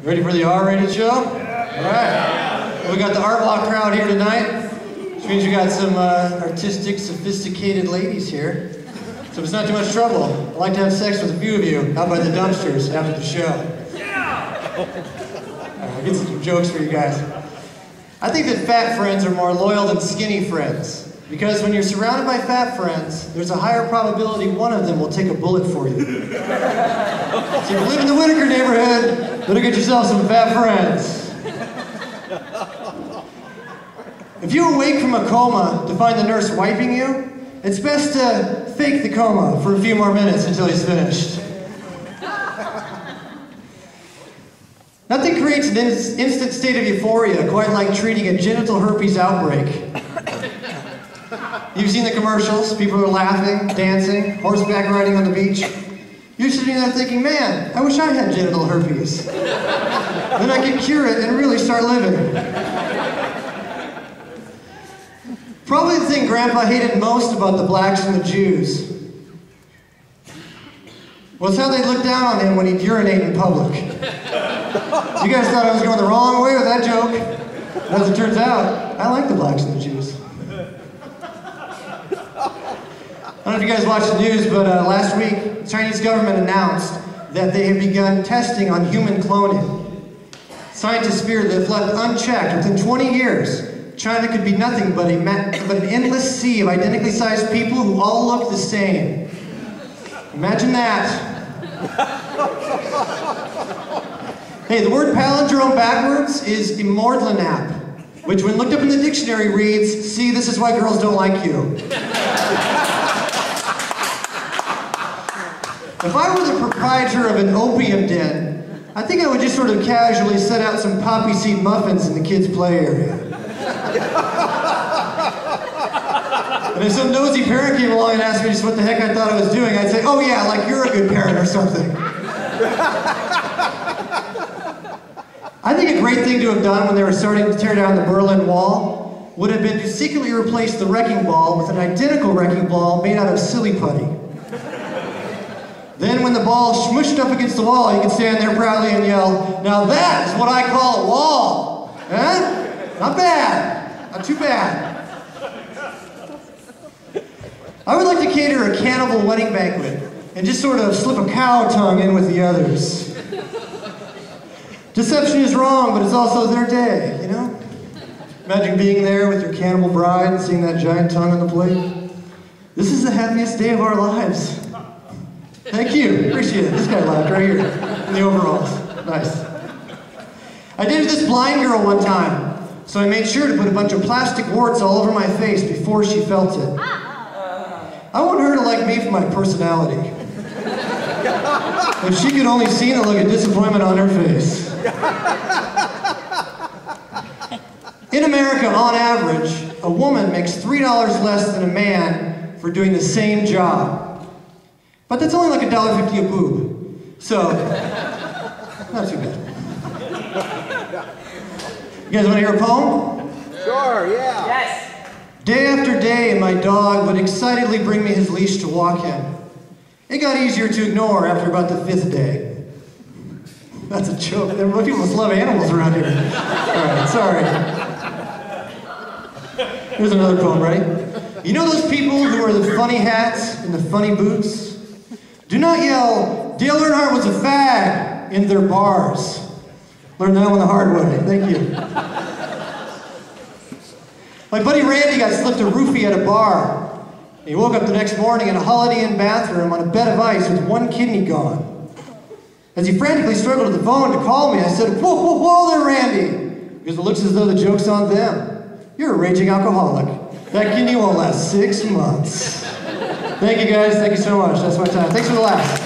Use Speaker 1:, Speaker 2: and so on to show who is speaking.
Speaker 1: Ready for the R-rated show? Yeah. All right. Well, we got the art block crowd here tonight, which means we got some artistic, sophisticated ladies here. So if it's not too much trouble, I'd like to have sex with a few of you out by the dumpsters after the show. Yeah! I'll get some jokes for you guys. I think that fat friends are more loyal than skinny friends. Because when you're surrounded by fat friends, there's a higher probability one of them will take a bullet for you. So if you live in the Whitaker neighborhood, better get yourself some fat friends. If you awake from a coma to find the nurse wiping you, it's best to fake the coma for a few more minutes until he's finished. Nothing creates an instant state of euphoria quite like treating a genital herpes outbreak. You've seen the commercials, people are laughing, dancing, horseback riding on the beach. You're sitting there thinking, man, I wish I had genital herpes. Then I could cure it and really start living. Probably the thing Grandpa hated most about the blacks and the Jews was how they looked down on him when he'd urinate in public. You guys thought I was going the wrong way with that joke. As it turns out, I like the blacks and the Jews. I don't know if you guys watched the news, but last week, the Chinese government announced that they have begun testing on human cloning. Scientists fear that if left unchecked, within 20 years, China could be nothing but an endless sea of identically sized people who all look the same. Imagine that. Hey, the word palindrome backwards is immortlinap, which when looked up in the dictionary reads, see, this is why girls don't like you. If I were the proprietor of an opium den, I think I would just sort of casually set out some poppy seed muffins in the kids' play area. And if some nosy parent came along and asked me just what the heck I thought I was doing, I'd say, oh yeah, like you're a good parent or something. I think a great thing to have done when they were starting to tear down the Berlin Wall would have been to secretly replace the wrecking ball with an identical wrecking ball made out of silly putty. Then when the ball smushed up against the wall, you could stand there proudly and yell, now that is what I call a wall. Huh? Not bad. Not too bad. I would like to cater a cannibal wedding banquet and just sort of slip a cow tongue in with the others. Deception is wrong, but it's also their day, you know? Imagine being there with your cannibal bride and seeing that giant tongue on the plate. This is the happiest day of our lives. Thank you, appreciate it. This guy laughed right here in the overalls. Nice. I dated this blind girl one time, so I made sure to put a bunch of plastic warts all over my face before she felt it. I want her to like me for my personality. If she could only see the look of disappointment on her face. In America, on average, a woman makes $3 less than a man for doing the same job. But that's only like $1.50 a boob. So, not too bad. You guys want to hear a poem?
Speaker 2: Sure, yeah.
Speaker 3: Yes.
Speaker 1: Day after day, my dog would excitedly bring me his leash to walk him. It got easier to ignore after about the 5th day. That's a joke. People must love animals around here. All right, sorry. Here's another poem, ready? You know those people who wear the funny hats and the funny boots? Do not yell, Dale Earnhardt was a fag in their bars. Learned that one the hard way. Thank you. My buddy Randy got slipped a roofie at a bar. He woke up the next morning in a Holiday Inn bathroom on a bed of ice with one kidney gone. As he frantically struggled to the phone to call me, I said, whoa, whoa, whoa there, Randy. Because it looks as though the joke's on them. You're a raging alcoholic. That kidney won't last 6 months. Thank you guys, thank you so much. That's my time. Thanks for the laugh.